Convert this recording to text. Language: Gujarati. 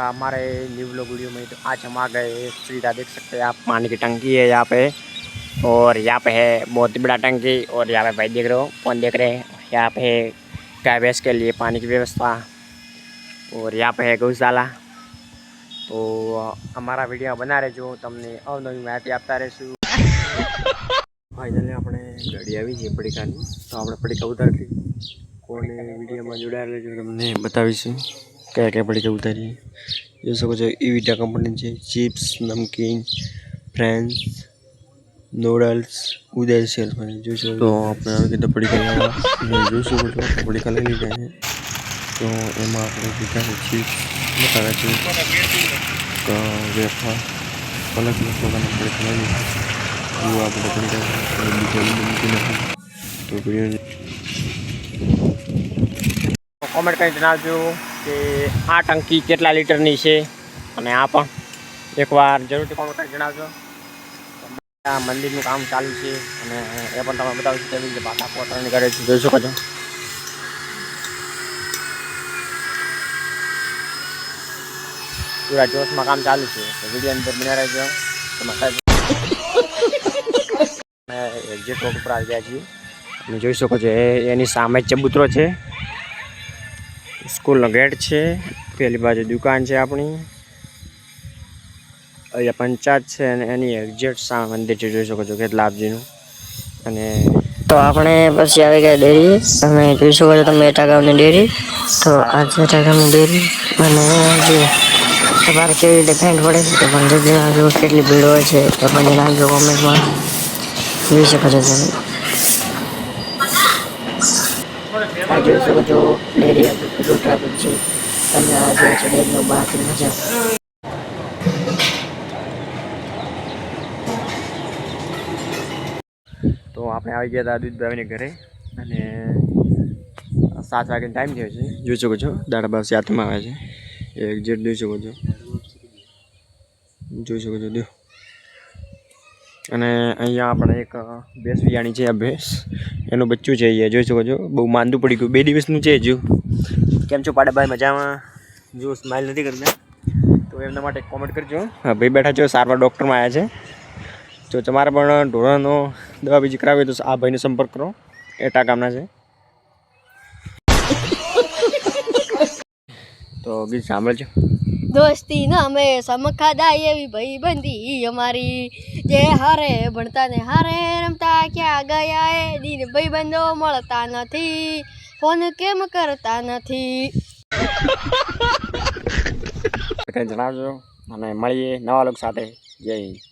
का हमारे न्यू व्लॉग वीडियो में। तो आज हम आ गए सीधा, देख सकते हैं आप, पानी की टंकी है यहाँ पे, और यहाँ पे है बहुत ही बड़ा टंकी। और यहाँ पे भाई देख रहे हो, कौन देख रहे हैं, यहाँ पे है गाय भैंस के लिए पानी की व्यवस्था, और यहाँ पे है गौशाला। तो हमारा वीडियो बना रहे तमने अवनवी माहिती आपता रहीશું। फाइनली આપણે ગાડી આવી છે પડીકાની, તો આપણે પડીકા ઉતારી કોને વિડીયોમાં જોડાયેલા છે તમને બતાવીશું કયા કયા પડીકા ઉતારીએ। જોઈ શકો છો ઈવીટા કંપની છે, ચિપ્સ, નમકીન, ફ્રેન્ચ, નૂડલ્સ, ઉદય સેલ્સમાં જોઈ શકો। તો આપણે આવી રીતે પડીકા લેવા જોઈ શકો છો, પડીકા લઈ લીધા છે। તો એમાં આપણે લીધા છે ચિપ્સ, બટાકા ચિપ્સ, વેફર, અલગ અલગ પ્રકારના પડીકા લઈ લીધા। जो आप तो कॉमेंट कर जणावजो कि आ टंकी केटला लीटरनी छे, अने आ पण एकवार जरूरथी कॉमेंट कर जणावजो। आ मंदिरनुं काम चालू छे अने ए पण तमे बतावशो केवी रीते पाटा पोतरणी करे छे, जोई शको छो। पूरा जोशमां काम चालू छे, तो विडियो अंदर बना रहेजो। एग्जिट रोड पर आ गया छे, તમે જોઈ શકો છો એની સામે ચબૂતરો છે, સ્કૂલનો ગેટ છે, પેલી બાજુ દુકાન છે આપણી, અહીંયા પંચાયત છે અને એની એક્ઝેક્ટ સામે મંદિર છે, જોઈ શકો છો કેટલાપજીનું। અને તો આપણે પછી આવી ગયા ડેરી, તમે જોઈ શકો છો તમે એટાગામની ડેરી। તો આ છે એટાગામની ડેરી, અને જો તમારે કેવી રીતે ફેન્ટ પડે છે તો પણ જણાવજો, કેટલી ભીડ હોય છે તો પણ જણાવજો કોમેન્ટમાં, જોઈ શકો છો તમે। આ જોઈ શકો છો ડેરી કેટલું ટ્રાફિક છે, તમે આ જોઈ છો ડેરીનો બહારથી મજા। તો આપણે આવી ગયા હતા દૂધભાઈને ઘરે, અને 7 વાગ્યાનો ટાઈમ થયો છે, જોઈ શકો છો દાડા બાસી હાથમાં આવે છે, એક્ઝેક્ટ જોઈ શકો છો, જોઈ શકો છો દો। અને અહીંયા આપણે એક ભેંસ વિયાણી છે, આ ભેંસ એનું બચ્ચું છે, અહીંયા જોઈ શકો છો, બહુ માંદું પડી ગયું, 2 દિવસનું છે હજુ। કેમ છો પાડાભાઈ, મજામાં? જો સ્માઇલ નથી કરતા તો એમના માટે કોમેન્ટ કરજો। હા ભાઈ બેઠા છો, સારવાર ડૉક્ટરમાં આવ્યા છે, જો તમારે પણ ઢોરાનો દવા બીજી કરાવી તો આ ભાઈનો સંપર્ક કરો, એટા ગામના છે। તો ગીત સાંભળજો। દોસ્તી ના મેં સમખાદાય એવી ભાઈબંધી અમારી, જે હારે ભણતા ને હારે રમતા ક્યાં ગયા એ દિન, ભાઈબંધો મળતા નથી, ફોન કેમ કરતા નથી। જણાવજો અને મળીએ નવા લોક સાથે। જય હિન્દ।